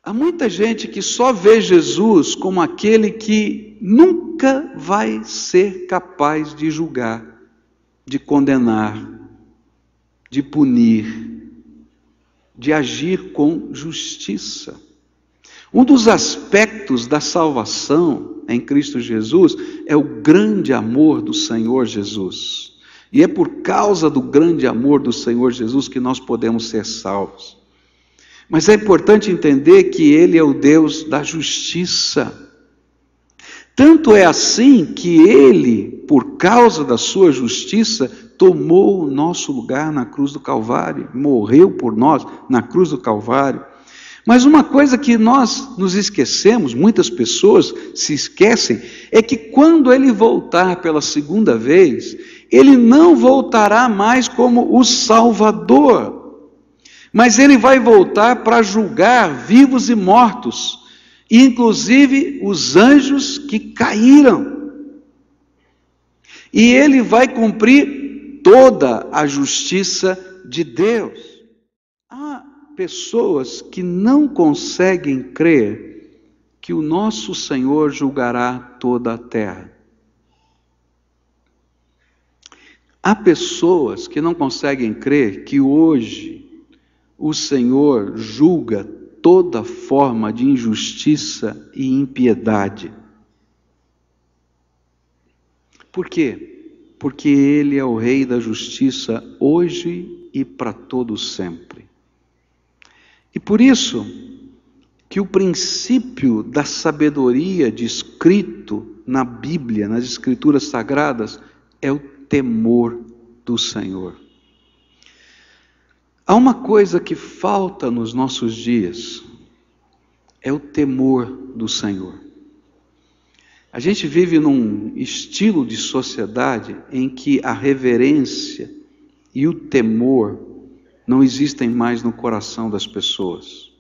Há muita gente que só vê Jesus como aquele que nunca vai ser capaz de julgar, de condenar, de punir, de agir com justiça. Um dos aspectos da salvação em Cristo Jesus é o grande amor do Senhor Jesus. E é por causa do grande amor do Senhor Jesus que nós podemos ser salvos. Mas é importante entender que Ele é o Deus da justiça. Tanto é assim que Ele, por causa da sua justiça, tomou o nosso lugar na cruz do Calvário, morreu por nós na cruz do Calvário. Mas uma coisa que nós nos esquecemos, muitas pessoas se esquecem, é que quando Ele voltar pela segunda vez, Ele não voltará mais como o Salvador, mas Ele vai voltar para julgar vivos e mortos, inclusive os anjos que caíram. E Ele vai cumprir toda a justiça de Deus. Há pessoas que não conseguem crer que o nosso Senhor julgará toda a terra. Há pessoas que não conseguem crer que hoje o Senhor julga toda forma de injustiça e impiedade. Por quê? Porque Ele é o Rei da justiça hoje e para todo sempre. E por isso que o princípio da sabedoria descrito na Bíblia, nas Escrituras Sagradas, é o temor do Senhor. Há uma coisa que falta nos nossos dias, é o temor do Senhor. A gente vive num estilo de sociedade em que a reverência e o temor não existem mais no coração das pessoas.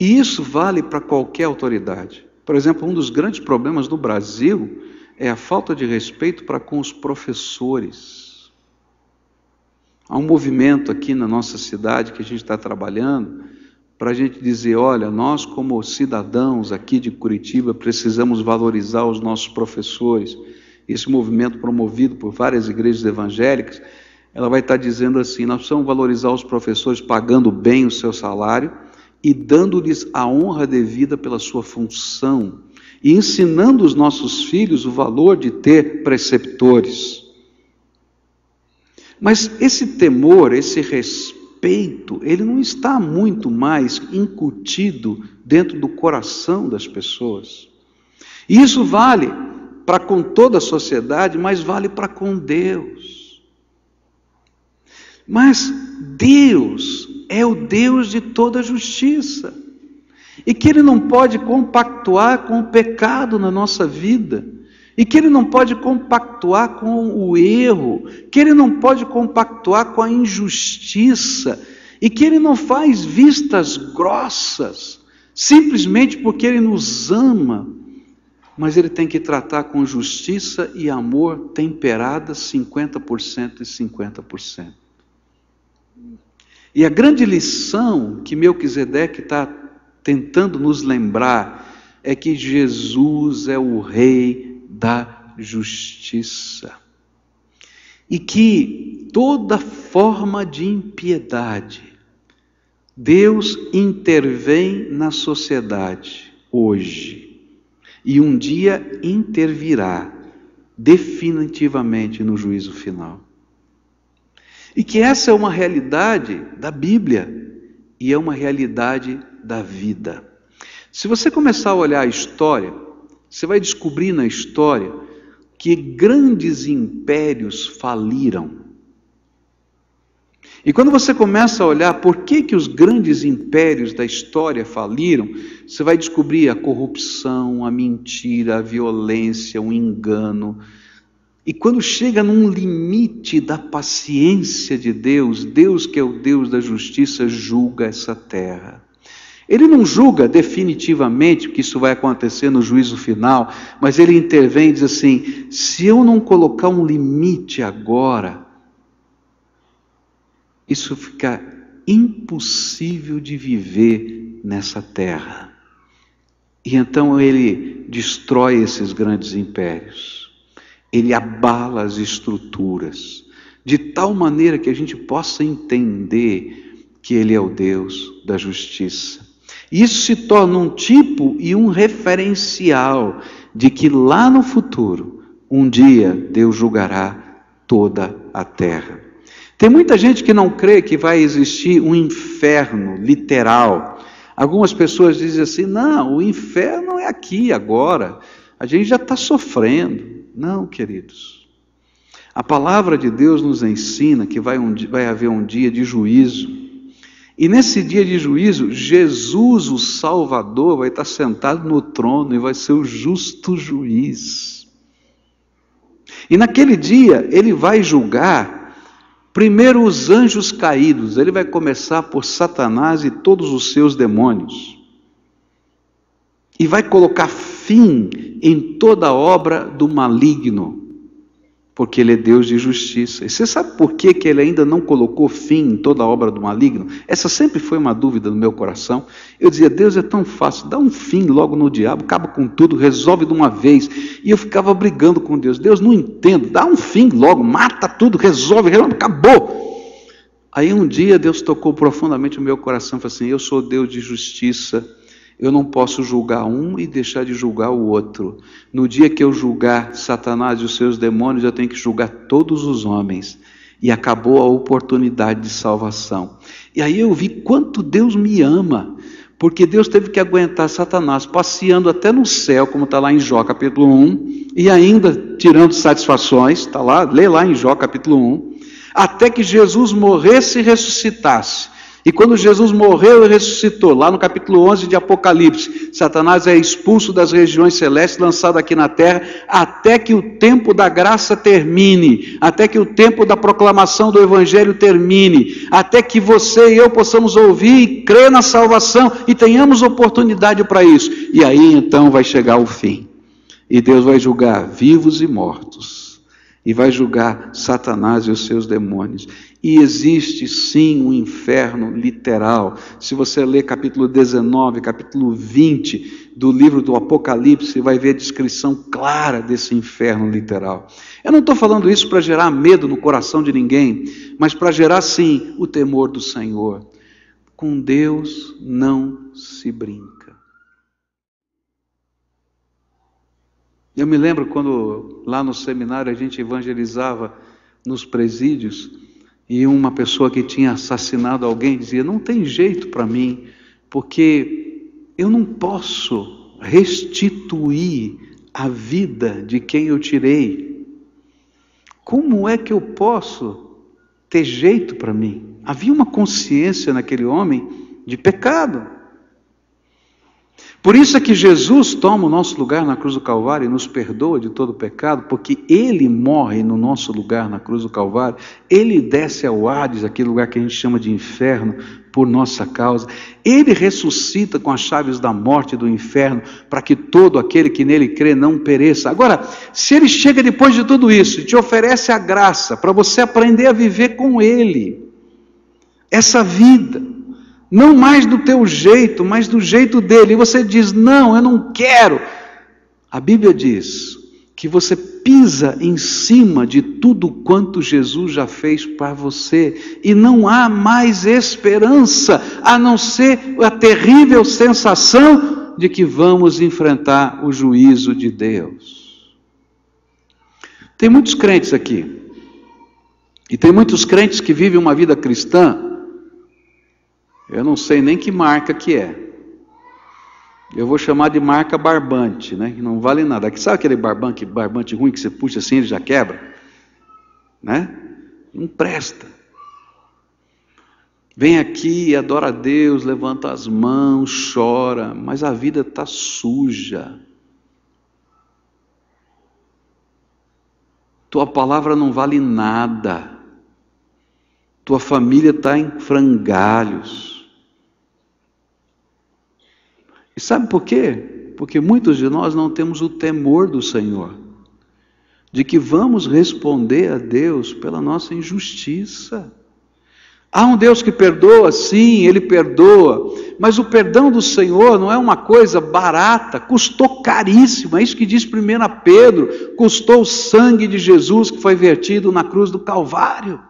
E isso vale para qualquer autoridade. Por exemplo, um dos grandes problemas do Brasil é a falta de respeito para com os professores. Há um movimento aqui na nossa cidade que a gente está trabalhando para a gente dizer, olha, nós como cidadãos aqui de Curitiba precisamos valorizar os nossos professores. Esse movimento promovido por várias igrejas evangélicas, ela vai estar dizendo assim, nós precisamos valorizar os professores pagando bem o seu salário e dando-lhes a honra devida pela sua função e ensinando os nossos filhos o valor de ter preceptores. Mas esse temor, esse respeito, ele não está muito mais incutido dentro do coração das pessoas. E isso vale para com toda a sociedade, mas vale para com Deus. Mas Deus é o Deus de toda justiça. E que Ele não pode compactuar com o pecado na nossa vida. E que Ele não pode compactuar com o erro, que Ele não pode compactuar com a injustiça, e que Ele não faz vistas grossas, simplesmente porque Ele nos ama, mas Ele tem que tratar com justiça e amor temperadas 50% e 50%. E a grande lição que Melquisedeque está tentando nos lembrar é que Jesus é o Rei da justiça. E que toda forma de impiedade, Deus intervém na sociedade hoje. E um dia intervirá definitivamente no juízo final. E que essa é uma realidade da Bíblia e é uma realidade da vida. Se você começar a olhar a história, você vai descobrir na história que grandes impérios faliram. E quando você começa a olhar por que os grandes impérios da história faliram, você vai descobrir a corrupção, a mentira, a violência, o engano. E quando chega num limite da paciência de Deus, Deus que é o Deus da justiça, julga essa terra. Ele não julga definitivamente, porque isso vai acontecer no juízo final, mas Ele intervém e diz assim, se eu não colocar um limite agora, isso fica impossível de viver nessa terra. E então ele destrói esses grandes impérios. Ele abala as estruturas, de tal maneira que a gente possa entender que ele é o Deus da justiça. Isso se torna um tipo e um referencial de que lá no futuro, um dia, Deus julgará toda a terra. Tem muita gente que não crê que vai existir um inferno literal. Algumas pessoas dizem assim, não, o inferno é aqui, agora. A gente já está sofrendo. Não, queridos. A palavra de Deus nos ensina que vai haver um dia de juízo. E nesse dia de juízo, Jesus, o Salvador, vai estar sentado no trono e vai ser o justo juiz. E naquele dia, ele vai julgar primeiro os anjos caídos. Ele vai começar por Satanás e todos os seus demônios. E vai colocar fim em toda a obra do maligno. Porque ele é Deus de justiça. E você sabe por que ele ainda não colocou fim em toda a obra do maligno? Essa sempre foi uma dúvida no meu coração. Eu dizia, Deus é tão fácil, dá um fim logo no diabo, acaba com tudo, resolve de uma vez. E eu ficava brigando com Deus. Deus, não entendo, dá um fim logo, mata tudo, resolve, acabou. Aí um dia Deus tocou profundamente o meu coração e falou assim, eu sou Deus de justiça. Eu não posso julgar um e deixar de julgar o outro. No dia que eu julgar Satanás e os seus demônios, eu tenho que julgar todos os homens. E acabou a oportunidade de salvação. E aí eu vi quanto Deus me ama. Porque Deus teve que aguentar Satanás passeando até no céu, como está lá em Jó capítulo 1. E ainda tirando satisfações, está lá, lê lá em Jó capítulo 1. Até que Jesus morresse e ressuscitasse. E quando Jesus morreu e ressuscitou, lá no capítulo 11 de Apocalipse, Satanás é expulso das regiões celestes, lançado aqui na terra, até que o tempo da graça termine, até que o tempo da proclamação do Evangelho termine, até que você e eu possamos ouvir e crer na salvação e tenhamos oportunidade para isso. E aí então vai chegar o fim. E Deus vai julgar vivos e mortos. E vai julgar Satanás e os seus demônios. E existe sim um inferno literal. Se você ler capítulo 19, capítulo 20 do livro do Apocalipse, você vai ver a descrição clara desse inferno literal. Eu não estou falando isso para gerar medo no coração de ninguém, mas para gerar sim o temor do Senhor. Com Deus não se brinca. Eu me lembro quando lá no seminário a gente evangelizava nos presídios e uma pessoa que tinha assassinado alguém dizia, não tem jeito para mim, porque eu não posso restituir a vida de quem eu tirei. Como é que eu posso ter jeito para mim? Havia uma consciência naquele homem de pecado. Por isso é que Jesus toma o nosso lugar na cruz do Calvário e nos perdoa de todo pecado, porque Ele morre no nosso lugar na cruz do Calvário, Ele desce ao Hades, aquele lugar que a gente chama de inferno, por nossa causa, Ele ressuscita com as chaves da morte e do inferno, para que todo aquele que nele crê não pereça. Agora, se Ele chega depois de tudo isso e te oferece a graça, para você aprender a viver com Ele, essa vida, não mais do teu jeito, mas do jeito dele. E você diz, não, eu não quero. A Bíblia diz que você pisa em cima de tudo quanto Jesus já fez para você. E não há mais esperança, a não ser a terrível sensação de que vamos enfrentar o juízo de Deus. Tem muitos crentes aqui. E tem muitos crentes que vivem uma vida cristã. Eu não sei nem que marca que é. Eu vou chamar de marca barbante, né? Que não vale nada. Sabe aquele barbante ruim que você puxa assim e ele já quebra? Né? Não presta. Vem aqui e adora a Deus, levanta as mãos, chora, mas a vida está suja. Tua palavra não vale nada. Tua família está em frangalhos. E sabe por quê? Porque muitos de nós não temos o temor do Senhor, de que vamos responder a Deus pela nossa injustiça. Há um Deus que perdoa, sim, Ele perdoa, Mas o perdão do Senhor não é uma coisa barata, custou caríssimo. É isso que diz 1 Pedro, custou o sangue de Jesus que foi vertido na cruz do Calvário.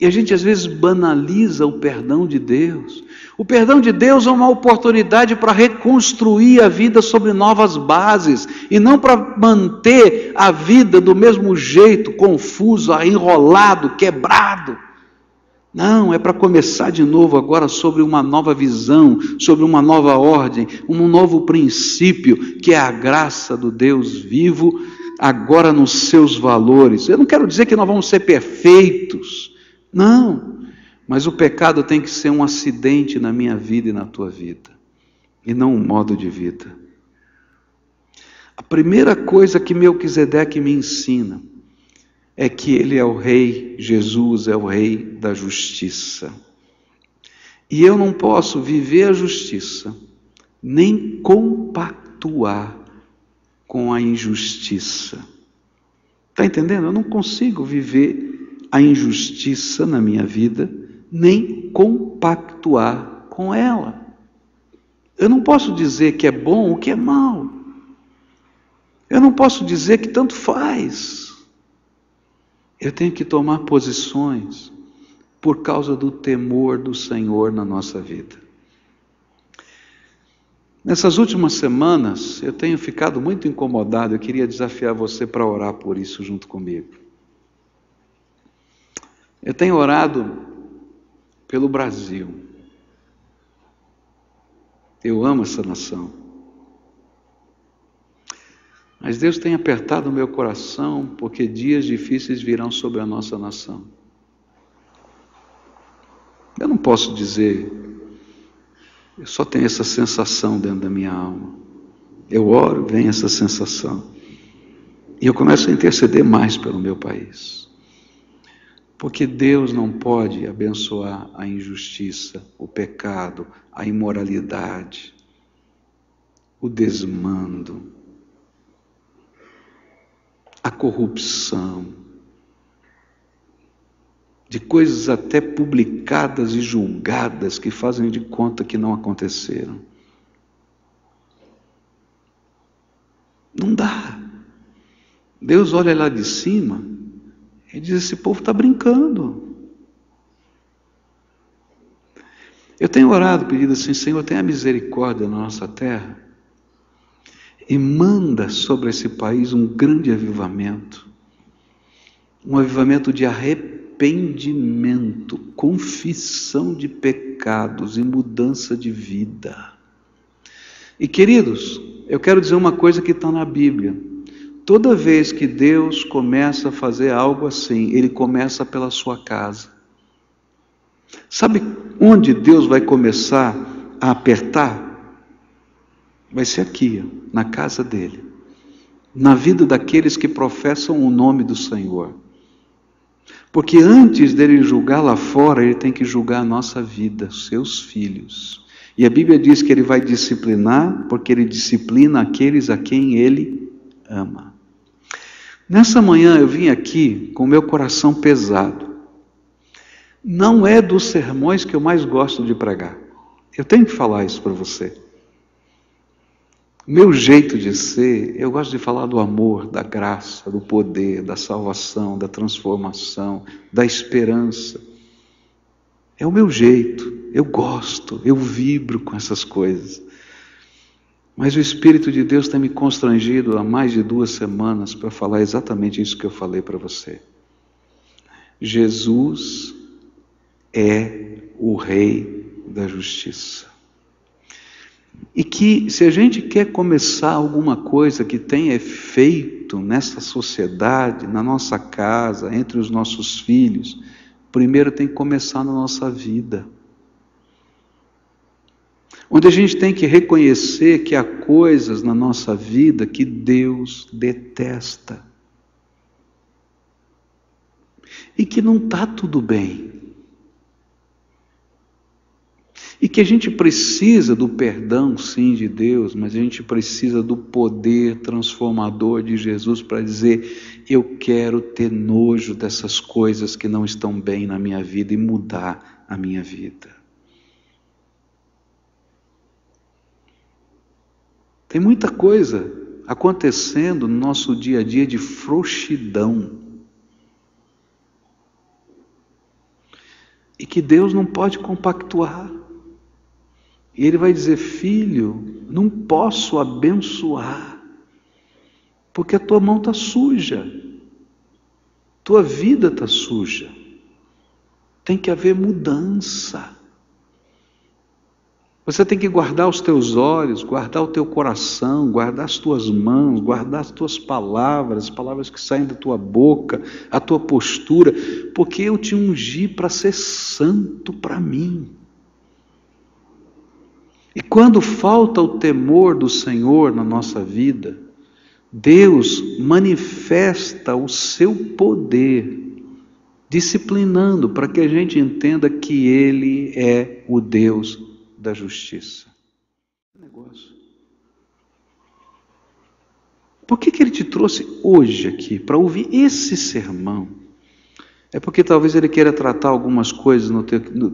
E a gente às vezes banaliza o perdão de Deus. O perdão de Deus é uma oportunidade para reconstruir a vida sobre novas bases, e não para manter a vida do mesmo jeito, confuso, enrolado, quebrado. Não, é para começar de novo agora sobre uma nova visão, sobre uma nova ordem, um novo princípio, que é a graça do Deus vivo, agora nos seus valores. Eu não quero dizer que nós vamos ser perfeitos, não, mas o pecado tem que ser um acidente na minha vida e na tua vida, e não um modo de vida. A primeira coisa que Melquisedeque me ensina é que ele é o rei, Jesus é o rei da justiça. E eu não posso viver a justiça, nem compactuar com a injustiça. Está entendendo? Eu não consigo viver a injustiça na minha vida, nem compactuar com ela. Eu não posso dizer que é bom ou que é mal. Eu não posso dizer que tanto faz. Eu tenho que tomar posições por causa do temor do Senhor na nossa vida. Nessas últimas semanas, eu tenho ficado muito incomodado. Eu queria desafiar você para orar por isso junto comigo. Eu tenho orado pelo Brasil. Eu amo essa nação. Mas Deus tem apertado o meu coração, porque dias difíceis virão sobre a nossa nação. Eu não posso dizer, eu só tenho essa sensação dentro da minha alma. Eu oro, vem essa sensação. E eu começo a interceder mais pelo meu país. Porque Deus não pode abençoar a injustiça, o pecado, a imoralidade, o desmando, a corrupção, de coisas até publicadas e julgadas que fazem de conta que não aconteceram. Não dá. Deus olha lá de cima e diz: esse povo está brincando. Eu tenho orado, pedido assim: Senhor, tenha misericórdia na nossa terra e manda sobre esse país um grande avivamento, um avivamento de arrependimento, confissão de pecados e mudança de vida. E queridos, eu quero dizer uma coisa que está na Bíblia. Toda vez que Deus começa a fazer algo assim, Ele começa pela sua casa. Sabe onde Deus vai começar a apertar? Vai ser aqui, na casa dEle, na vida daqueles que professam o nome do Senhor. Porque antes dEle julgar lá fora, Ele tem que julgar a nossa vida, seus filhos. E a Bíblia diz que Ele vai disciplinar, porque Ele disciplina aqueles a quem Ele ama. Nessa manhã eu vim aqui com o meu coração pesado. Não é dos sermões que eu mais gosto de pregar. Eu tenho que falar isso para você. O meu jeito de ser, eu gosto de falar do amor, da graça, do poder, da salvação, da transformação, da esperança. É o meu jeito, eu gosto, eu vibro com essas coisas. Mas o Espírito de Deus tem me constrangido há mais de 2 semanas para falar exatamente isso que eu falei para você. Jesus é o Rei da Justiça. E que se a gente quer começar alguma coisa que tenha efeito nessa sociedade, na nossa casa, entre os nossos filhos, primeiro tem que começar na nossa vida. Onde a gente tem que reconhecer que há coisas na nossa vida que Deus detesta. E que não está tudo bem. E que a gente precisa do perdão, sim, de Deus, mas a gente precisa do poder transformador de Jesus para dizer: eu quero ter nojo dessas coisas que não estão bem na minha vida e mudar a minha vida. Tem muita coisa acontecendo no nosso dia a dia de frouxidão. E que Deus não pode compactuar. E Ele vai dizer: filho, não posso abençoar, porque a tua mão está suja, tua vida está suja. Tem que haver mudança. Você tem que guardar os teus olhos, guardar o teu coração, guardar as tuas mãos, guardar as tuas palavras, as palavras que saem da tua boca, a tua postura, porque eu te ungi para ser santo para mim. E quando falta o temor do Senhor na nossa vida, Deus manifesta o seu poder, disciplinando para que a gente entenda que Ele é o Deus da justiça. Por que Ele te trouxe hoje aqui para ouvir esse sermão? É porque talvez Ele queira tratar algumas coisas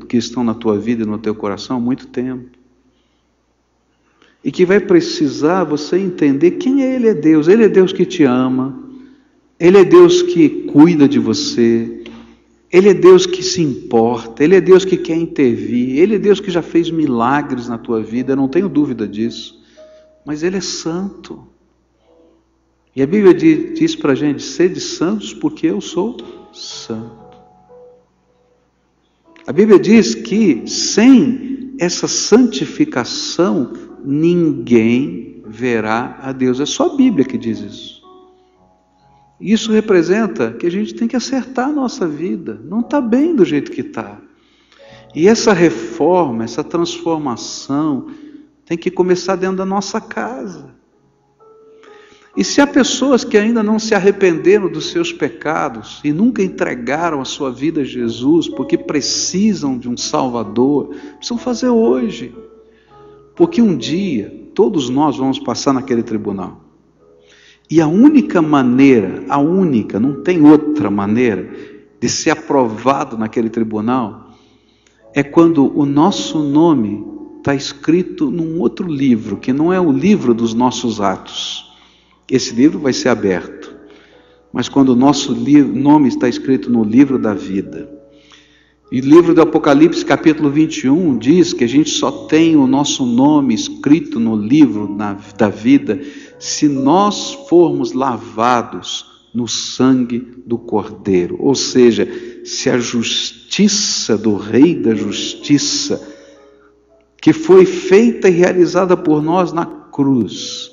que estão na tua vida e no teu coração há muito tempo. E que vai precisar você entender quem é Ele. É Deus. Ele é Deus que te ama. Ele é Deus que cuida de você. Ele é Deus que se importa, Ele é Deus que quer intervir, Ele é Deus que já fez milagres na tua vida, eu não tenho dúvida disso, mas Ele é santo. E a Bíblia diz para a gente: sede santos porque eu sou santo. A Bíblia diz que sem essa santificação, ninguém verá a Deus. É só a Bíblia que diz isso. Isso representa que a gente tem que acertar a nossa vida. Não está bem do jeito que está. E essa reforma, essa transformação, tem que começar dentro da nossa casa. E se há pessoas que ainda não se arrependeram dos seus pecados e nunca entregaram a sua vida a Jesus, porque precisam de um Salvador, precisam fazer hoje. Porque um dia, todos nós vamos passar naquele tribunal. E a única maneira, não tem outra maneira de ser aprovado naquele tribunal, é quando o nosso nome está escrito num outro livro, que não é o livro dos nossos atos. Esse livro vai ser aberto, mas quando o nosso nome está escrito no livro da vida. E o livro do Apocalipse, capítulo 21, diz que a gente só tem o nosso nome escrito no livro da vida se nós formos lavados no sangue do Cordeiro. Ou seja, se a justiça do Rei da Justiça, que foi feita e realizada por nós na cruz,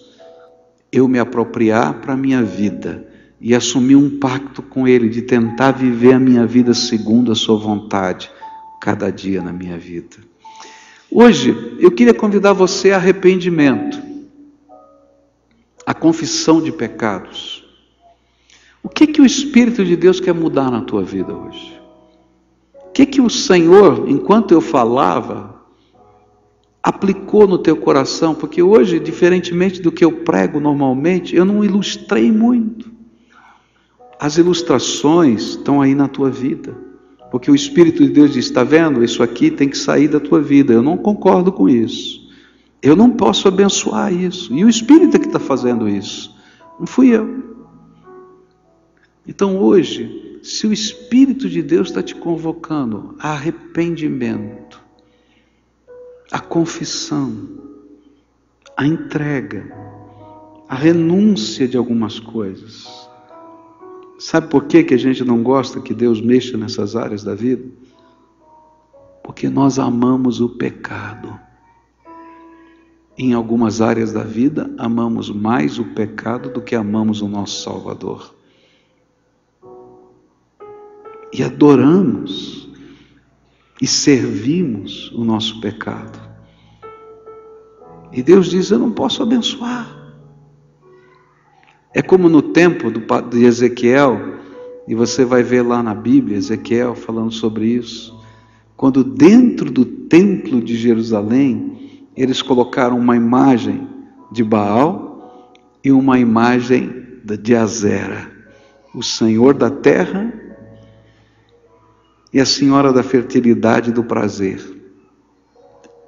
eu me apropriar para a minha vida e assumir um pacto com Ele, de tentar viver a minha vida segundo a sua vontade, cada dia na minha vida. Hoje, eu queria convidar você a arrependimento, a confissão de pecados. O que o Espírito de Deus quer mudar na tua vida hoje? O que o Senhor, enquanto eu falava, aplicou no teu coração? Porque hoje, diferentemente do que eu prego normalmente, eu não ilustrei muito. As ilustrações estão aí na tua vida, porque o Espírito de Deus diz: está vendo? Isso aqui tem que sair da tua vida. Eu não concordo com isso. Eu não posso abençoar isso. E o Espírito é que está fazendo isso. Não fui eu. Então hoje, se o Espírito de Deus está te convocando a arrependimento, a confissão, a entrega, a renúncia de algumas coisas. Sabe por que a gente não gosta que Deus mexa nessas áreas da vida? Porque nós amamos o pecado. Em algumas áreas da vida, amamos mais o pecado do que amamos o nosso Salvador. E adoramos e servimos o nosso pecado. E Deus diz: eu não posso abençoar. É como no tempo de Ezequiel, e você vai ver lá na Bíblia, Ezequiel falando sobre isso, quando dentro do templo de Jerusalém, eles colocaram uma imagem de Baal e uma imagem de Azera, o Senhor da terra e a Senhora da fertilidade e do prazer.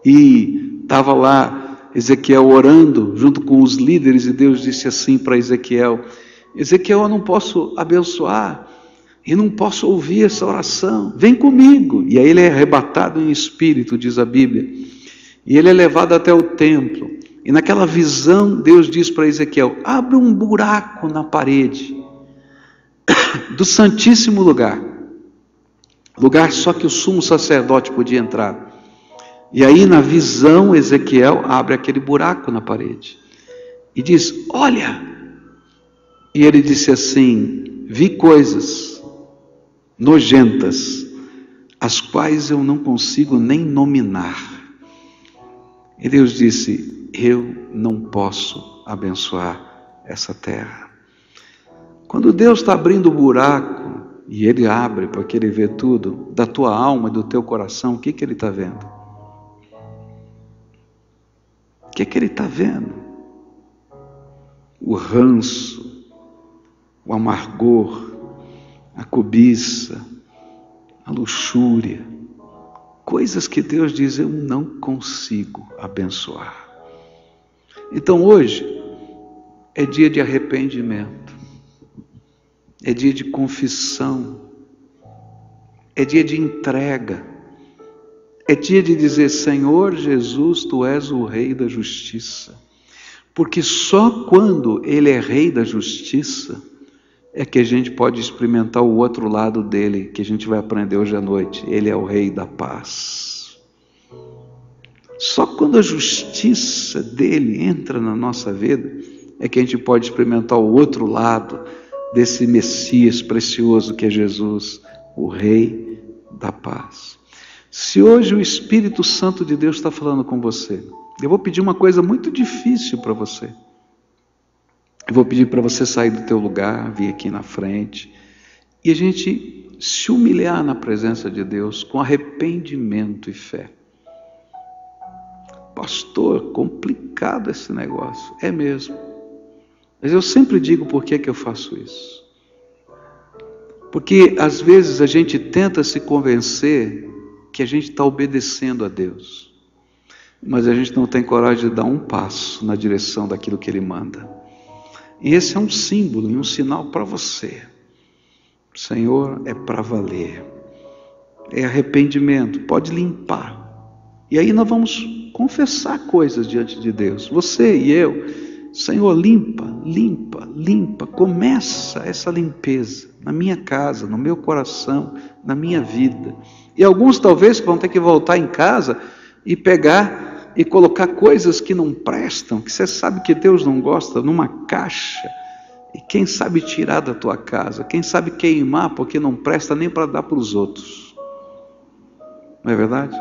E estava lá Ezequiel orando junto com os líderes, e Deus disse assim para Ezequiel: Ezequiel, eu não posso abençoar e não posso ouvir essa oração, vem comigo. E aí ele é arrebatado em espírito, diz a Bíblia, e ele é levado até o templo, e naquela visão Deus diz para Ezequiel: abre um buraco na parede do Santíssimo Lugar, lugar só que o sumo sacerdote podia entrar. E aí na visão Ezequiel abre aquele buraco na parede e diz: olha. E ele disse assim: vi coisas nojentas, as quais eu não consigo nem nominar. E Deus disse: eu não posso abençoar essa terra. Quando Deus está abrindo o buraco, e Ele abre para que Ele vê tudo, da tua alma e do teu coração, o que Ele está vendo? O que Ele está vendo? O ranço, o amargor, a cobiça, a luxúria, coisas que Deus diz: eu não consigo abençoar. Então hoje é dia de arrependimento, é dia de confissão, é dia de entrega, é dia de dizer: Senhor Jesus, Tu és o Rei da Justiça. Porque só quando Ele é Rei da Justiça é que a gente pode experimentar o outro lado dele, que a gente vai aprender hoje à noite. Ele é o Rei da Paz. Só quando a justiça dele entra na nossa vida é que a gente pode experimentar o outro lado desse Messias precioso que é Jesus, o Rei da Paz. Se hoje o Espírito Santo de Deus está falando com você, eu vou pedir uma coisa muito difícil para você. Eu vou pedir para você sair do teu lugar, vir aqui na frente, e a gente se humilhar na presença de Deus com arrependimento e fé. Pastor, complicado esse negócio. É mesmo. Mas eu sempre digo por que eu faço isso. Porque às vezes a gente tenta se convencer que a gente está obedecendo a Deus, mas a gente não tem coragem de dar um passo na direção daquilo que Ele manda. E esse é um símbolo e um sinal para você. Senhor, é para valer. É arrependimento, pode limpar. E aí nós vamos confessar coisas diante de Deus. Você e eu, Senhor, limpa, limpa, limpa. Começa essa limpeza na minha casa, no meu coração, na minha vida. E alguns talvez vão ter que voltar em casa e pegar e colocar coisas que não prestam, que você sabe que Deus não gosta, numa caixa, e quem sabe tirar da tua casa, quem sabe queimar, porque não presta nem para dar para os outros. Não é verdade?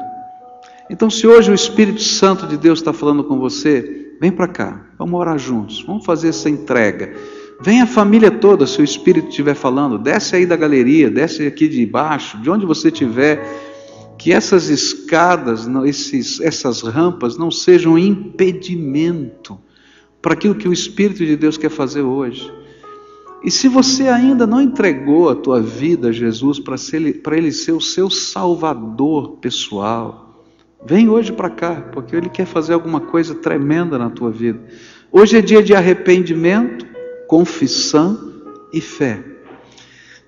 Então, se hoje o Espírito Santo de Deus está falando com você, vem para cá, vamos orar juntos, vamos fazer essa entrega. Vem a família toda, se o Espírito estiver falando, desce aí da galeria, desce aqui de baixo, de onde você estiver. Que essas escadas, essas rampas não sejam impedimento para aquilo que o Espírito de Deus quer fazer hoje. E se você ainda não entregou a tua vida a Jesus para Ele ser o seu Salvador pessoal, vem hoje para cá, porque Ele quer fazer alguma coisa tremenda na tua vida. Hoje é dia de arrependimento, confissão e fé.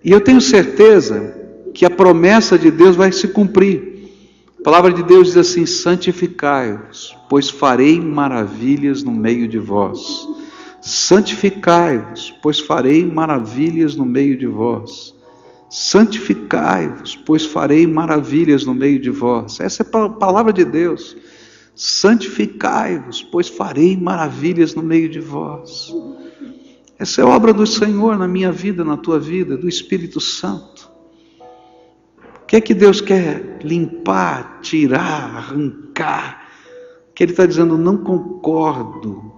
E eu tenho certeza que a promessa de Deus vai se cumprir. A palavra de Deus diz assim: santificai-vos, pois farei maravilhas no meio de vós. Santificai-vos, pois farei maravilhas no meio de vós. Santificai-vos, pois farei maravilhas no meio de vós. Essa é a palavra de Deus. Santificai-vos, pois farei maravilhas no meio de vós. Essa é a obra do Senhor na minha vida, na tua vida, do Espírito Santo. O que é que Deus quer limpar, tirar, arrancar? Que Ele está dizendo: não concordo.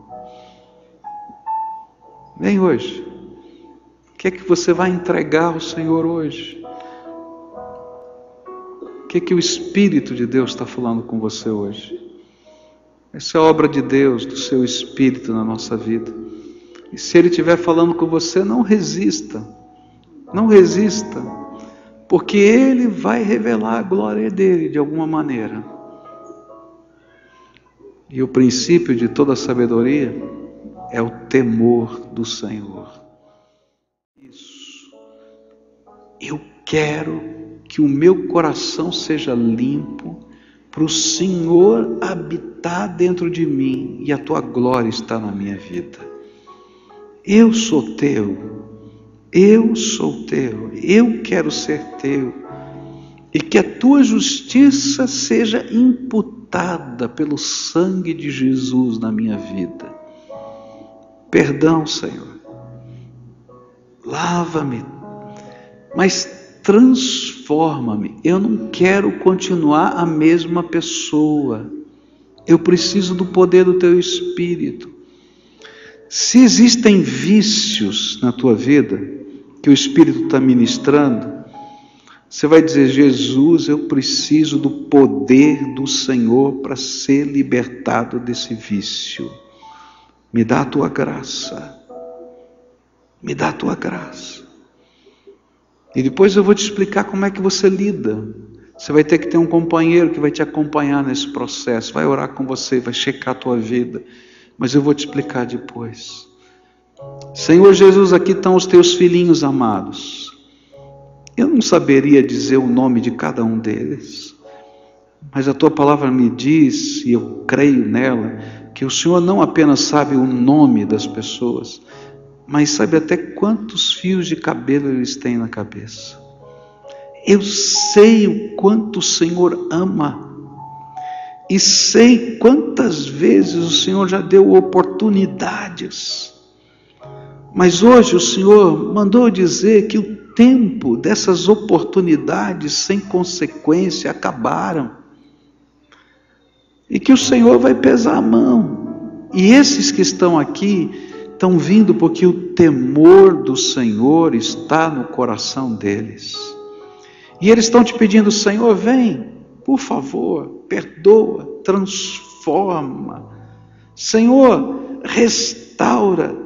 Vem hoje. O que é que você vai entregar ao Senhor hoje? O que é que o Espírito de Deus está falando com você hoje? Essa é a obra de Deus, do seu Espírito na nossa vida. E se Ele estiver falando com você, não resista. Não resista. Porque Ele vai revelar a glória dEle de alguma maneira. E o princípio de toda sabedoria é o temor do Senhor. Isso. Eu quero que o meu coração seja limpo para o Senhor habitar dentro de mim e a tua glória está na minha vida. Eu sou teu, eu sou teu, eu quero ser teu, e que a tua justiça seja imputada pelo sangue de Jesus na minha vida. Perdão, Senhor, lava-me, mas transforma-me. Eu não quero continuar a mesma pessoa. Eu preciso do poder do teu Espírito. Se existem vícios na tua vida, que o Espírito está ministrando, você vai dizer: Jesus, eu preciso do poder do Senhor para ser libertado desse vício. Me dá a tua graça. Me dá a tua graça. E depois eu vou te explicar como é que você lida. Você vai ter que ter um companheiro que vai te acompanhar nesse processo, vai orar com você, vai checar a tua vida. Mas eu vou te explicar depois. Senhor Jesus, aqui estão os teus filhinhos amados. Eu não saberia dizer o nome de cada um deles, mas a tua palavra me diz, e eu creio nela, que o Senhor não apenas sabe o nome das pessoas, mas sabe até quantos fios de cabelo eles têm na cabeça. Eu sei o quanto o Senhor ama, e sei quantas vezes o Senhor já deu oportunidades, mas hoje o Senhor mandou dizer que o tempo dessas oportunidades sem consequência acabaram, e que o Senhor vai pesar a mão. E esses que estão aqui estão vindo porque o temor do Senhor está no coração deles, e eles estão te pedindo: Senhor, vem, por favor, perdoa, transforma, Senhor, restaura,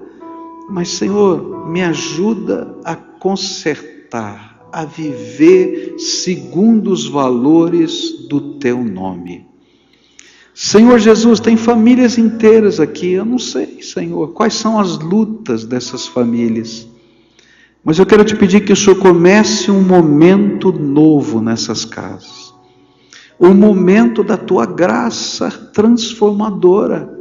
mas Senhor, me ajuda a consertar, a viver segundo os valores do teu nome. Senhor Jesus, tem famílias inteiras aqui, eu não sei, Senhor, quais são as lutas dessas famílias, mas eu quero te pedir que o Senhor comece um momento novo nessas casas, o momento da tua graça transformadora,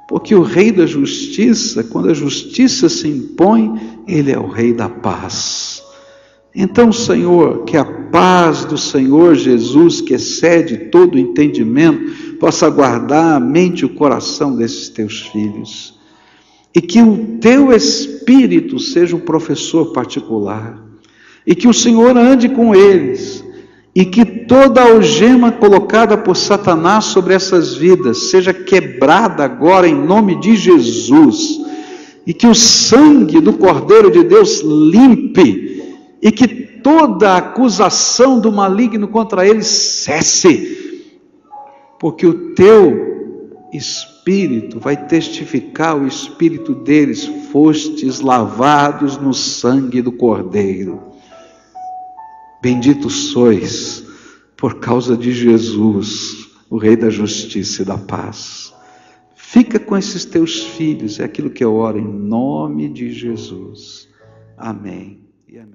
porque o Rei da Justiça, quando a justiça se impõe, Ele é o Rei da paz. Então, Senhor, que a paz do Senhor Jesus, que excede todo o entendimento, possa guardar a mente e o coração desses teus filhos, e que o teu Espírito seja um professor particular, e que o Senhor ande com eles, e que toda algema colocada por Satanás sobre essas vidas seja quebrada agora em nome de Jesus, e que o sangue do Cordeiro de Deus limpe, e que toda acusação do maligno contra eles cesse, porque o teu Espírito vai testificar, o Espírito deles: fostes lavados no sangue do Cordeiro. Benditos sois por causa de Jesus, o Rei da Justiça e da Paz. Fica com esses teus filhos, é aquilo que eu oro em nome de Jesus. Amém e amém.